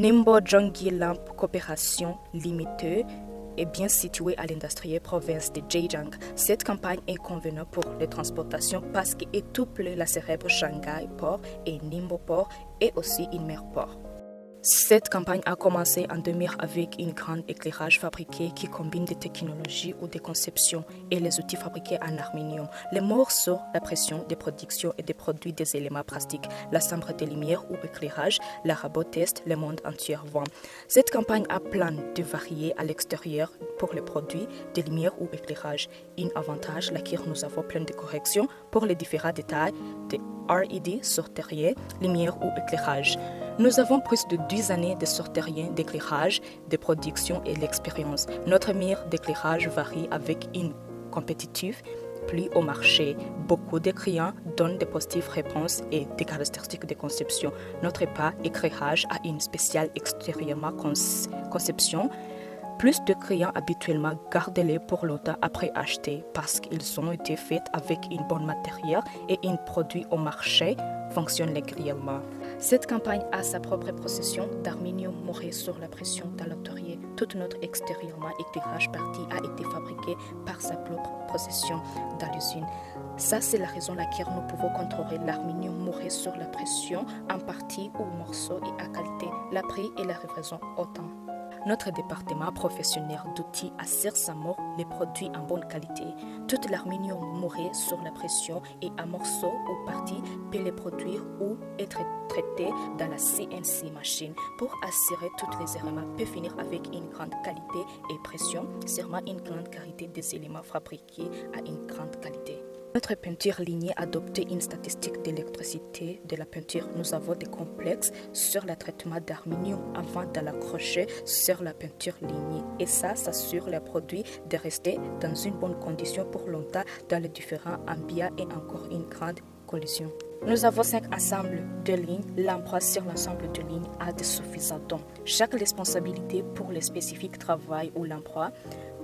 Nimbo Jongi Lamp Coopération Limitée est bien située à l'industrielle province de Zhejiang. Cette campagne est convenable pour les transportations parce qu'elle double la célèbre Shanghai Port et Ningbo Port et aussi une mer port. Cette campagne a commencé en 2000 avec un grand éclairage fabriqué qui combine des technologies ou des conceptions et les outils fabriqués en aluminium, les morceaux, la pression des productions et des produits des éléments plastiques, la chambre de lumière ou éclairage, la robot test, le monde entier voit. Cette campagne a plein de varier à l'extérieur pour les produits de lumière ou éclairage. Un avantage, laquelle nous avons plein de corrections pour les différents détails de LED, sortérier, lumière ou éclairage. Nous avons plus de 10 années de sortérier, d'éclairage, de production et l'expérience. Notre mire d'éclairage varie avec une compétitive plus au marché. Beaucoup de clients donnent des positives réponses et des caractéristiques de conception. Notre pas éclairage a une spéciale extérieurement conception. Plus de clients habituellement gardent-les pour longtemps après acheter parce qu'ils ont été faits avec une bonne matériel et un produit au marché fonctionne régulièrement. Cette campagne a sa propre procession d'aluminium moré sur la pression d'allotorier. Tout notre extérieurement éclairage parti a été fabriqué par sa propre procession dans l'usine. Ça, c'est la raison laquelle nous pouvons contrôler l'aluminium moré sur la pression en partie ou morceau et à qualité, la prix et la livraison autant. Notre département professionnel d'outils assure sa mort les produits en bonne qualité. Tout l'aluminium moré sur la pression et en morceaux ou parties peut les produire ou être traité dans la CNC machine pour assurer toutes les éléments peut finir avec une grande qualité et pression, sûrement une grande qualité des éléments fabriqués à une grande qualité. Notre peinture lignée adopte une statistique d'électricité de la peinture. Nous avons des complexes sur le traitement d'aluminium avant de l'accrocher sur la peinture lignée. Et ça s'assure le produit de rester dans une bonne condition pour longtemps dans les différents ambiants et encore une grande collision. Nous avons 5 ensembles de lignes. L'emploi sur l'ensemble de lignes a de suffisants dons. Chaque responsabilité pour le spécifique travail ou l'emploi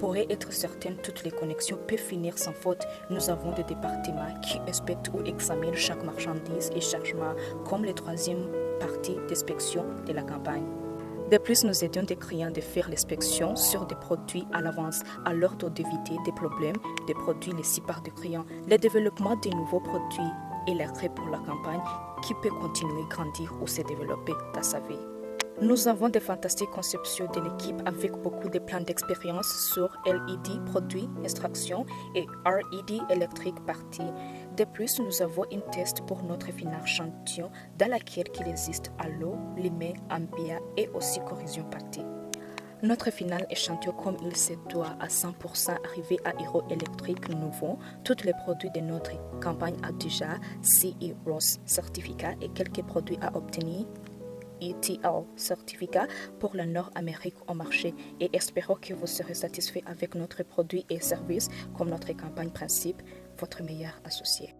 pourrait être certaine, toutes les connexions peuvent finir sans faute. Nous avons des départements qui inspectent ou examinent chaque marchandise et chargement, comme la troisième partie d'inspection de la campagne. De plus, nous aidons des clients de faire l'inspection sur des produits à l'avance, à l'ordre d'éviter des problèmes des produits laissés par des clients. Le développement de nouveaux produits est la clé pour la campagne qui peut continuer à grandir ou se développer dans sa vie. Nous avons de fantastiques conceptions de l'équipe avec beaucoup de plans d'expérience sur LED, produits, extraction et LED, électrique partie. De plus, nous avons un test pour notre final échantillon dans laquelle il existe à l'eau, limé, ambia et aussi corrosion partie. Notre final échantillon comme il se doit à 100% arriver à héros électrique nouveau. Tous les produits de notre campagne ont déjà CE Ross certificat et quelques produits à obtenir ETL certificat pour la Nord-Amérique au marché et espérons que vous serez satisfait avec notre produit et service comme notre campagne principe, votre meilleur associé.